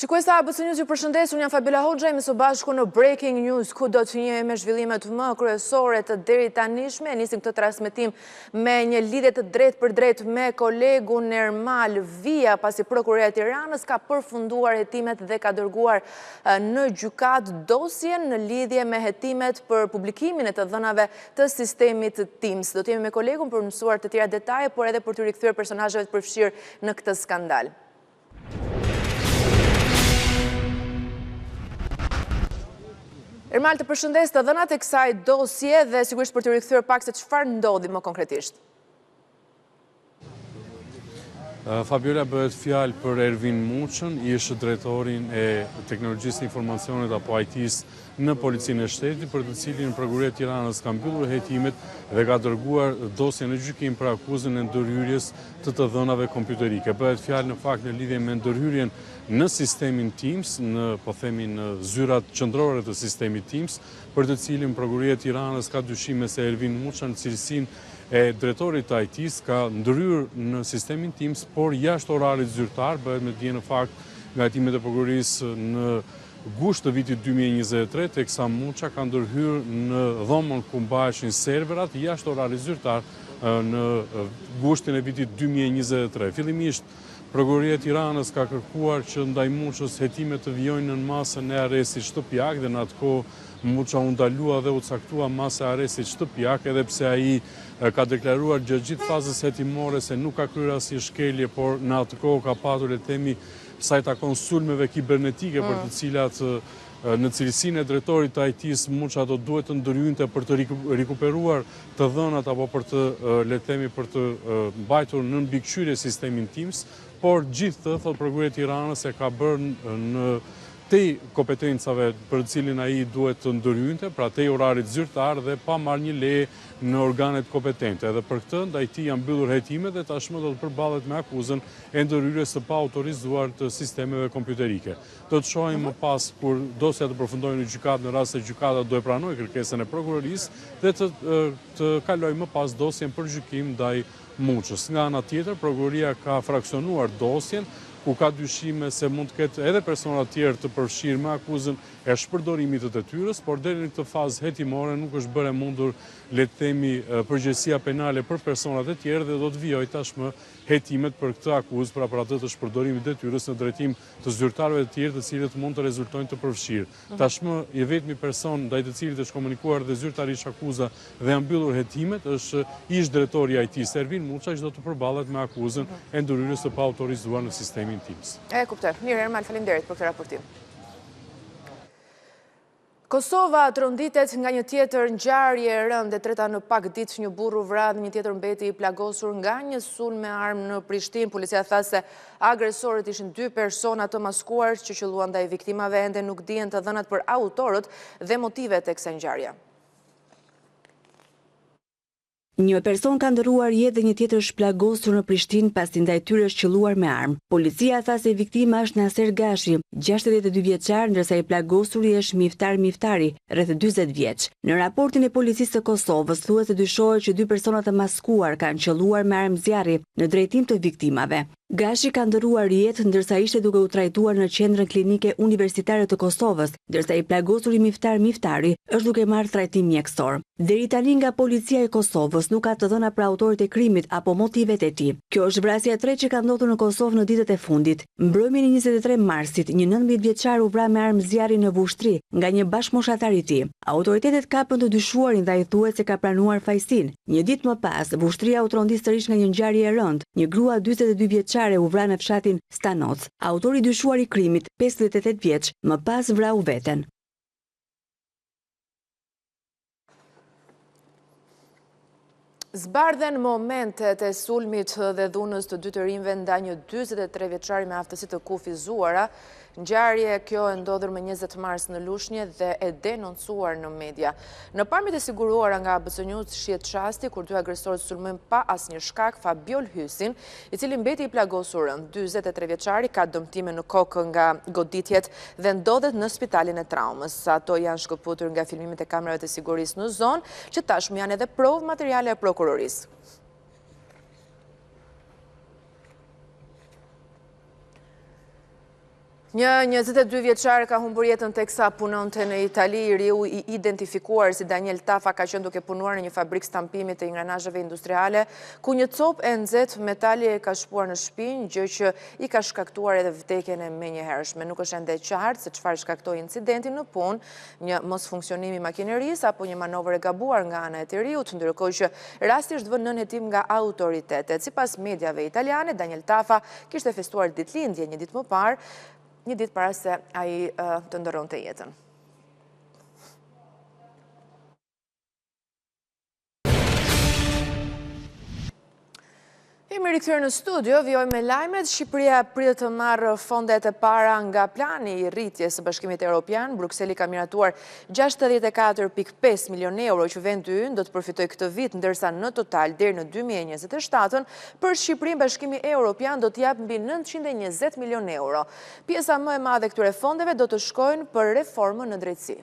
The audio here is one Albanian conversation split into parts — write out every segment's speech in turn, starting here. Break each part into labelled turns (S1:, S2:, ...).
S1: Shikues të ABC News, ju përshëndes, unë jam Fabiola Hoxha, jemi së bashku në Breaking News, ku do të njëjmë me zhvillimet më kryesore të deri tanishme. Nisim këtë transmetim me një lidhje të drejtë për drejtë me kolegun Ermal Via, pasi Prokuroria e Tiranës ka përfunduar hetimet dhe ka dërguar në gjykatë dosjen në lidhje me hetimet për publikimin e të dhënave të sistemit Teams. Do të jemi me kolegun për mësuar të tjera detaje, por edhe për të rikthyer personazheve të përfshirë në këtë skandal. Ermal, të përshëndes, të dhënat e kësaj dosje dhe sigurisht për të rikthyer pak se çfarë ndodhi më konkretisht.
S2: Fabiola, bëhet fjalë për Ervin Muçën, ish drejtorin e teknologjisë të informacionit apo IT-s në Policinë e Shtetit, për të cilin Prokuroria e Tiranës ka mbyllur hetimet dhe ka dërguar dosjen në gjykim për akuzën e ndërhyrjes të dhënave kompjuterike. Bëhet fjalë në fakt në lidhje me ndërhyrjen në sistemin Teams, në zyrat qendrore të sistemit Teams, për të cilin Prokuroria e Tiranës ka dyshime se Ervin Muça në cilësinë e drejtorit të IT-s ka ndërhyrë në sistemin Teams, por jashtë orarit zyrtar. Bëhet me dje në fakt nga hetimet e prokurorisë në gusht të vitit 2023, teksa Muça ka ndërhyrë në dhomën ku mbaheshin serverat jashtë orarit zyrtar në gushtin e vitit 2023. Fillimisht Prokuroria e Tiranës ka kërkuar që ndaj Muçës hetimet të vijojnë në masën e arrestit shtëpiak dhe në atë kohë Muça u ndalua dhe u caktua masë e arrestit shtëpiak, edhe pse ai ka deklaruar gjatë gjithë fazës hetimore se nuk ka kryer asnjë shkelje, por në atë kohë ka patur, le të themi, sa i takon sulmeve kibernetike për të cilat në cilësinë e drejtorit të IT-s Muça do duhet të ndërhynte për të rikuperuar të dhënat apo për të, le të themi, për të mbajtur në mbikëqyrje sistemin Teams, por gjithë të, thot Prokuroria e Tiranës, e ka bërë në tej kompetencave për të cilin ai duhet të ndërhynte, pra tej orarit zyrtar dhe pa marrë një leje në organet kompetente. Edhe për këtë ndaj tij janë mbyllur hetimet dhe tashmë do të përballet me akuzën e ndërhyrjes së pa autorizuar të sistemeve kompjuterike. Do të shohim më pas kur dosja të përfundojë në gjykatë, në rast se gjykata do e pranojë kërkesën e prokurorisë dhe të kalojë më pas dosjen për gjykim ndaj Muçës. Nga ana tjetër, prokuroria ka fraksionuar dosjen, ku ka dyshime se mund të ketë edhe persona tjerë të përfshirë me akuzën e shpërdorimit të detyrës, por deri në këtë fazë hetimore nuk është bërë mundur, le të themi, përgjegjësia penale për personat e tjerë dhe do të vijojë tashmë hetimet për këtë akuzë, pra për atë të shpërdorimit të detyrës në drejtim të zyrtarëve të tjerë, të cilët mund të rezultojnë të përfshirë. Tashmë i vetmi person ndaj të cilit është komunikuar dhe zyrtarisht akuza dhe janë mbyllur hetimet është ish drejtori i IT-s Ervin Muça, që do të përballet me akuzën e ndërhyrjes së pa autorizuar në sistemin Teams.
S1: E kuptoj. Mirë, Ermal, faleminderit për këtë raportim. Kosova tronditet nga një tjetër ngjarje e rëndë, treta në pak ditë një burr u vrap, një tjetër mbeti i plagosur nga një sulm me armë në Prishtinë. Policia tha se agresorët ishin 2 persona të maskuar që qelluan ndaj viktimave, ende nuk dihen të dhënat për autorët dhe motivet e kësaj ngjarje.
S3: Një person ka ndëruar jetë dhe një tjetër shplagosur në Prishtinë pasi ndaj tyre është qelluar me armë. Policia tha se viktima është Naser Gashi, 62 vjeçar, ndërsa i plagosuri është Miftar Miftari, rreth 40 vjeç. Në raportin e policisë së Kosovës thuhet se dyshohet që 2 persona të maskuar kanë qelluar me armë zjarri në drejtim të viktimave. Gashi ka ndëruar jetë ndërsa ishte duke u trajtuar në qendrën klinike universitare të Kosovës, ndërsa i plagosuri Miftar Miftari është duke marrë trajtim mjekësor. Deri tani nga policia e Kosovës nuk ka të dhëna për autorit e krimit apo motivet e tij. Kjo është vrasja e tretë që ka ndodhur në Kosovë në ditët e fundit. Mbrëmjen e 23 marsit, një 19 vjeçar u vra me armë zjarri në Vushtri nga një bashkëmoshatar i tij. Autoritetet kapën të dyshuarin dhe ai thuhet se ka planuar fajsin. Një ditë më pas, Vushtria u trondi sërish nga një ngjarje e rëndë. Një grua 42 vjeçare u vra në fshatin Stanoc. Autori dyshuar i krimit, 58 vjeç, më pas vrau veten.
S1: Zbardhen momentet e sulmit dhe dhunës të 2 të rinjve ndaj një 43 vjeçari me aftësi të kufizuara. Ngjarje kjo e ndodhur më 20 mars në Lushnjë dhe e denoncuar në media. Në pamjet e siguruara nga ABC News shihet çasti kur 2 agresorët sulmojnë pa asnjë shkak Fabiol Hysin, i cili mbeti i plagosur. 43 vjeçari ka dëmtime në kokë nga goditjet dhe ndodhet në spitalin e traumës. Ato janë shkëputur nga filmimet e kamerave të sigurisë në zonë, që tashmë janë edhe provë materiale e prokurorisë. Një 22 vjeçar ka humbur jetën teksa punonte në Itali. Riu I identifikuar si Daniel Tafa ka qenë duke punuar në një fabrikë stampimi të ingranazheve industriale, ku një copë e nxehtë metali e ka shpuar në shpinë, gjë që I ka shkaktuar edhe vdekjen e menjëhershme. Nuk është ende e qartë se çfarë shkaktoi incidentin në punë, një mosfunksionimi I makinerisë apo një manovër e gabuar nga ana e të riut, ndërkohë që rasti është vënë nën hetim nga autoritetet. Sipas mediave italiane, Daniel Tafa kishte festuar ditëlindje një ditë më parë, një ditë para se ai të ndërronte jetën. Jemi rikthyer në studio, vjoj me lajmet. Shqipëria pritet të marrë fondet e para nga plani I rritjes së Bashkimit Evropian. Brukseli ka miratuar 64.5 milion euro që vendi ynë do të përfitojë këtë vit, ndërsa në total deri në 2027 për Shqipërinë Bashkimi Evropian do të jap mbi 920 milion euro. Pjesa më e madhe këtyre fondeve do të shkojnë për reformën në drejtësi.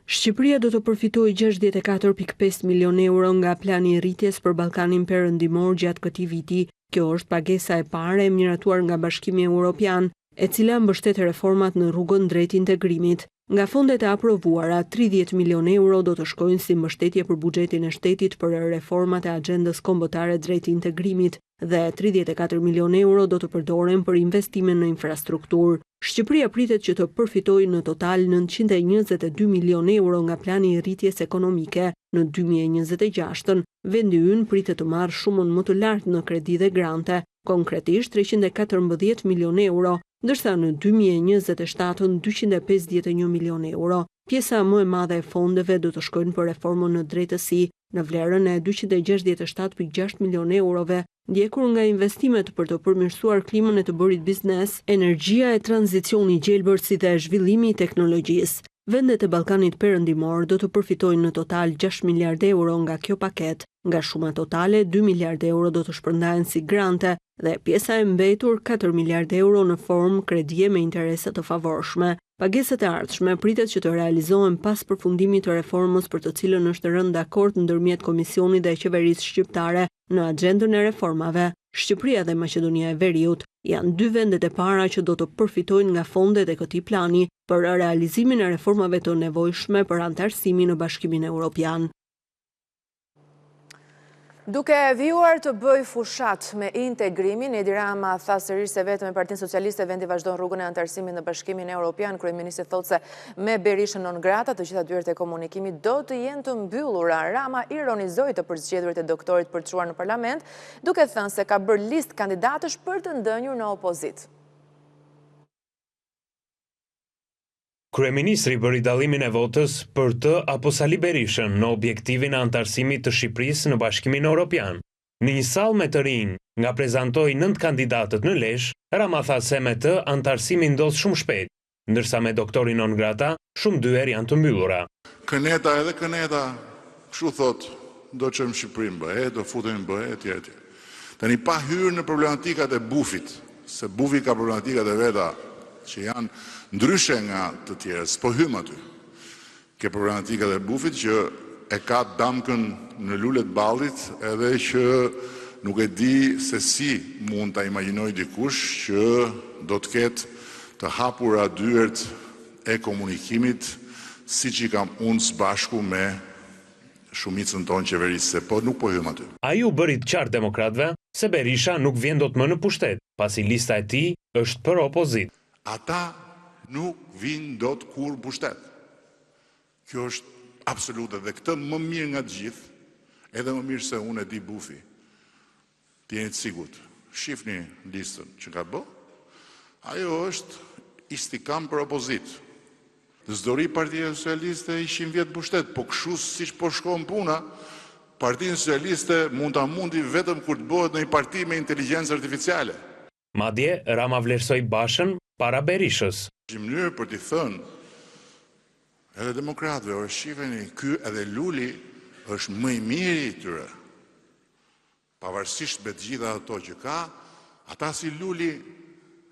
S3: Shqipëria do të përfitojë 64.5 milion euro nga plani I rritjes për Ballkanin Perëndimor gjatë këtij viti. Kjo është pagesa e parë e miratuar nga Bashkimi Evropian, e cila mbështet reformat në rrugën drejt integrimit. Nga fondet e aprovuara, 30 milion euro do të shkojnë si mbështetje për buxhetin e shtetit për reformat e agjendës kombëtare drejt integrimit dhe 34 milion euro do të përdoren për investime në infrastrukturë. Shqipëria pritet që të përfitojë në total 922 milion euro nga plani I rritjes ekonomike. Në 2026, vendi ynë pritet të marrë shumën më të lartë në kredi dhe grante, konkretisht 314 milion euro, ndërsa në 2027 251 milion euro. Pjesa më e madhe e fondeve do të shkojnë për reformën në drejtësi, në vlerën e 267.6 milion eurove, ndjekur nga investimet për të përmirësuar klimën e të bërit biznes, energjia e tranzicioni gjelbër si dhe zhvillimi I teknologjisë. Vendet e Ballkanit Perëndimor do të përfitojnë në total 6 miliardë euro nga kjo paket. Nga shuma totale, 2 miliardë euro do të shpërndahen si grante dhe pjesa e mbetur 4 miliardë euro në formë kredie me interese të favorshme. Pagesat e ardhshme pritet që të realizohen pas përfundimit të reformës për të cilën është rënë dakord ndërmjet Komisionit dhe Qeverisë Shqiptare në agjendën e reformave. Shqipëria dhe Maqedonia e Veriut janë dy vendet e para që do të përfitojnë nga fondet e këtij plani për realizimin e reformave të nevojshme për antarësimin në Bashkimin Evropian.
S1: Duke vijuar të bëj fushat me integrimin, Edi Rama tha sërish se vetëm me Partinë Socialiste vendi vazhdon rrugën e antarësimit në Bashkimin Evropian. Kryeministri thotë se me Berishën non grata të gjitha dyert e komunikimit do të jenë të mbyllura. Rama ironizoi të përzgjedhurit e doktorit për të çuar në parlament, duke thënë se ka bërë listë kandidatësh për të ndënjur në opozit.
S4: Kryeministri bëri dallimin e votës për të apo Sali Berishën në objektivin e antarësimit të Shqipërisë në Bashkimin Evropian. Në një sallë me të rinj, nga prezantoi 9 kandidatët në lesh, Rama tha se me të antarësimi ndodh shumë shpejt, ndërsa me doktorin non grata, shumë dyer janë të mbyllura.
S5: Këneta edhe këneta, kështu thot, do çojmë Shqipërinë bëhet, do futemi bëhet etj. Tani pa hyrë në problematikat e bufit, se bufi ka problematikat e veta që janë ndryshe nga të tjerë, s'po hym aty. Ke problematikat e bufit që e ka damkën në lulet ballit edhe që nuk e di se si mund ta imagjinoj dikush që do të ketë të hapura dyert e komunikimit siç I kam unë së bashku me shumicën tonë qeverisë, po nuk po hym aty.
S4: Ai u bëri të qartë demokratëve se Berisha nuk vjen dot më në pushtet, pasi lista e tij është për opozit.
S5: Ata nuk vinë dot kur pushtet. Kjo është absolute dhe këtë më mirë nga të gjithë, edhe më mirë se unë e di bufi. Të jeni të sigurt. Shifni listën që ka bë. Ajo është istikam për opozit. S'dori Partia Socialiste ishin vjet pushtet, po kështu siç po shkon puna, Partia Socialiste mund ta mundi vetëm kur të bëhet në një parti me inteligjencë artificiale.
S4: Madje Rama vlerësoi Bashën para Berishës.
S5: Në mënyrë për t'i thënë edhe demokratëve, shifeni, ky edhe Luli është më I miri I tyre. Pavarësisht me të gjitha ato që ka, ata si Luli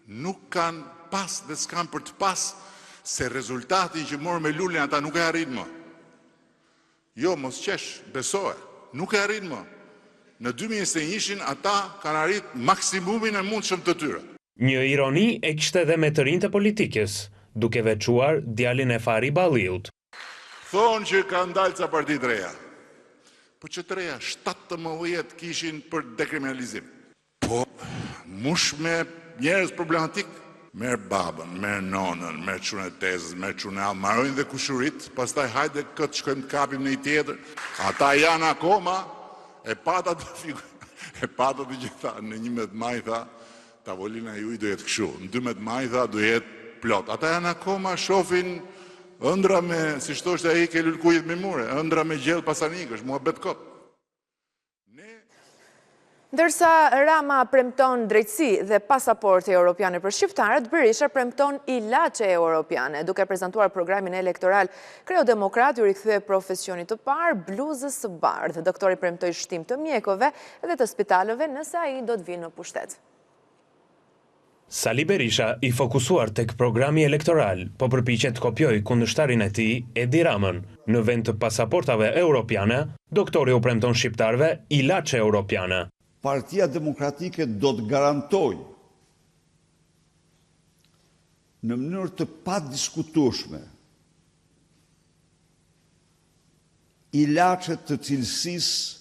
S5: nuk kanë pas dhe s'kan për të pas se rezultatin që morë me Lulin ata nuk e arrin më. Jo, mos qesh, besohe, nuk e arrin më. Në 2021 ata kanë arrit maksimumin e mundshëm të tyre.
S4: Një ironi e kishte edhe me të rinjtë të politikës, duke veçuar djalin e Fari Balliut.
S5: Thonë që ka ndalë ca parti të reja. Po që të reja, 17 kishin për dekriminalizim. Po, mush me njerëz problematik, merë babën, merë nonën, merë qunë e tezës, merë qunë e alë, marojnë dhe kushurit, pastaj hajde këtë shkojmë të kapim në i tjetër. Ata janë akoma, e pata të gjitha, në 11 maj tha, tavolina ju i do jetë këshu, në 12 maj tha do jetë plot. Ata janë akoma shofin ëndra me, si shtoshtë e i ke lullkujit me mure, ëndra me gjellë pasanikësh, mua bet kot.
S1: Ndërsa Rama premton drejtësi dhe pasaporte europiane për shqiptarët, Berisha premton ilaçe europiane. Duke prezantuar programin elektoral, Kreu Demokrat ju rikthye profesionit të parë bluzës së bardhë. Doktori premtoi shtim të mjekove dhe të spitaleve nëse ai do të vinë në pushtet.
S4: Sali Berisha, i fokusuar tek programi elektoral, po përpiqet të kopjojë kundërshtarin e tij, Edi Ramën. Në vend të pasaportave europiane, doktori u premton shqiptarëve ilaçe europiane.
S6: Partia Demokratike do të garantoj në mënyrë të padiskutueshme ilaçe të cilësisë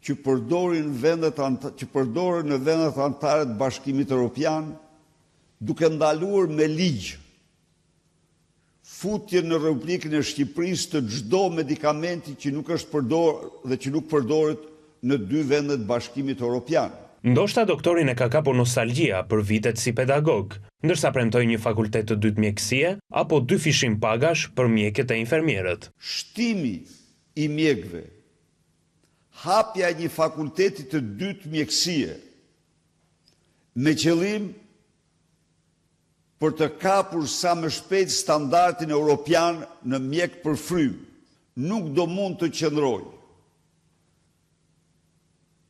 S6: që përdoren në vendet anëtare të Bashkimit Evropian, duke ndaluar me ligj futje në Republikën e Shqipërisë të çdo medikamenti që nuk është përdorur dhe që nuk përdoret në 2 vendet Bashkimit Evropian.
S4: Ndoshta doktorin e ka kapur nostalgjia për vitet si pedagog, ndërsa premtoi një fakultet të dytë mjekësie apo 2 fishim pagash për mjekët e infermierët.
S6: Shtimi i mjekëve, hapja e një fakulteti të dytë mjekësie, me qëllim për të kapur sa më shpejt standardin evropian në mjek për frym, nuk do mund të qëndrojë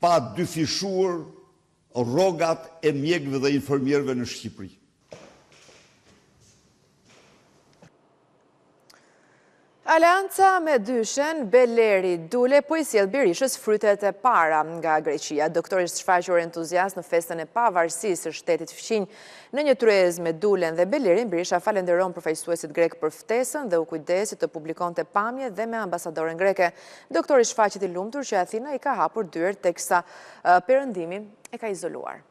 S6: pa dyfishuar rrogat e mjekëve dhe infermierëve në Shqipëri.
S1: Aleanca me dyshen, Beleri Dule, po i sjell Berishës frytet e para nga Greqia. Doktori shfaqur entuziast në festën e pavarësisë së shtetit fqinj. Në një tryezë me Dulen dhe Belerin, Berisha falenderon përfaqësuesit grek për ftesën dhe u kujdesi të publikonte pamje dhe me ambasadoren greke. Doktori shfaqet i lumtur që Athina i ka hapur dyert teksa perëndimi e ka izoluar.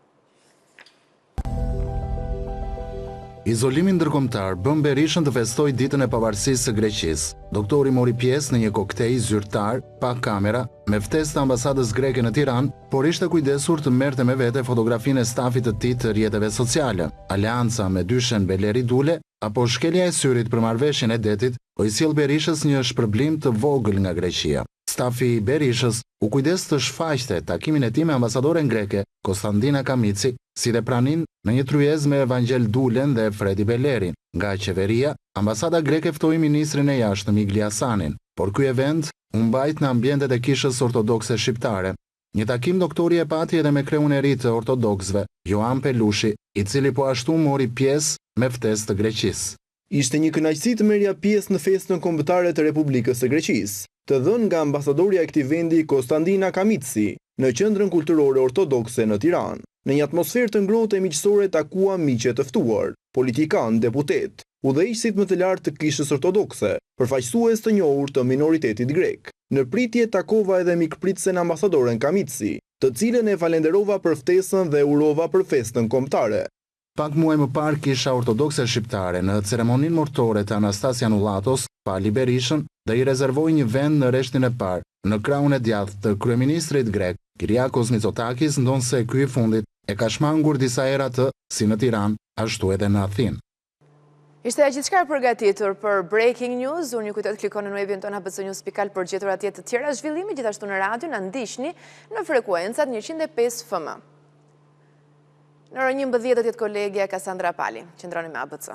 S7: Izolimi ndërkombëtar bën Berishën të festojë ditën e pavarësisë së Greqisë. Doktori mori pjesë në një koktejl zyrtar pa kamera me ftesë të ambasadës greke në Tiranë, por ishte kujdesur të merrte me vete fotografinë e stafit të tij të rrjeteve sociale. Aleanca me dyshen Beleri Dule apo shkelja e syrit për marrëveshjen e detit po i sjell Berishës një shpërblim të vogël nga Greqia. Stafi i Berishës u kujdes të shfaqte takimin e tij me ambasadoren greke Kostandina Kamici, si dhe pranin në një tryezë me Evangel Dulen dhe Fredi Belerin. Nga qeveria, ambasada greke ftoi ministrin e jashtëm Igli Hasanin, por ky event u mbajt në ambientet e kishës ortodokse shqiptare. Një takim doktori e pati edhe me kreun e ri të ortodoksëve, Joan Pelushi, i cili po ashtu mori pjesë me ftesë të Greqisë.
S8: Ishte një kënaqësi të merrja pjesë në festën kombëtare të Republikës së Greqisë, të dhënë nga ambasadorja e këtij vendi Kostandina Kamici në qendrën kulturore ortodokse në Tiranë. Në një atmosferë të ngrohtë e miqësore takuam miqe të ftuar, politikan, deputet, udhëheqësit më të lartë të kishës ortodokse, përfaqësues të njohur të minoritetit grek. Në pritje takova edhe mikpritsen ambasadoren Kamici, të cilën e falenderova për ftesën dhe urova për festën kombëtare.
S7: Pak muaj më parë kisha ortodokse shqiptare në ceremoninë mortore të Anastasia Nullatos pali Berishën dhe i rezervoi një vend në rreshtin e parë, në krahun e djathtë të kryeministrit grek Kyriakos Mitsotakis, ndonse ky i fundit e ka shmangur disa era të si në Tiranë, ashtu edhe në Athinë.
S1: Ishte gjithçka e përgatitur për Breaking News. Unë ju kujtoj të klikoni në webin tonë abcnews.al për gjetur atje të tjera zhvillime, gjithashtu në radio na ndiqni në frekuencat 105 FM. Në orën 11 do të jetë kolegja Kassandra Pali. Qëndroni me ABC.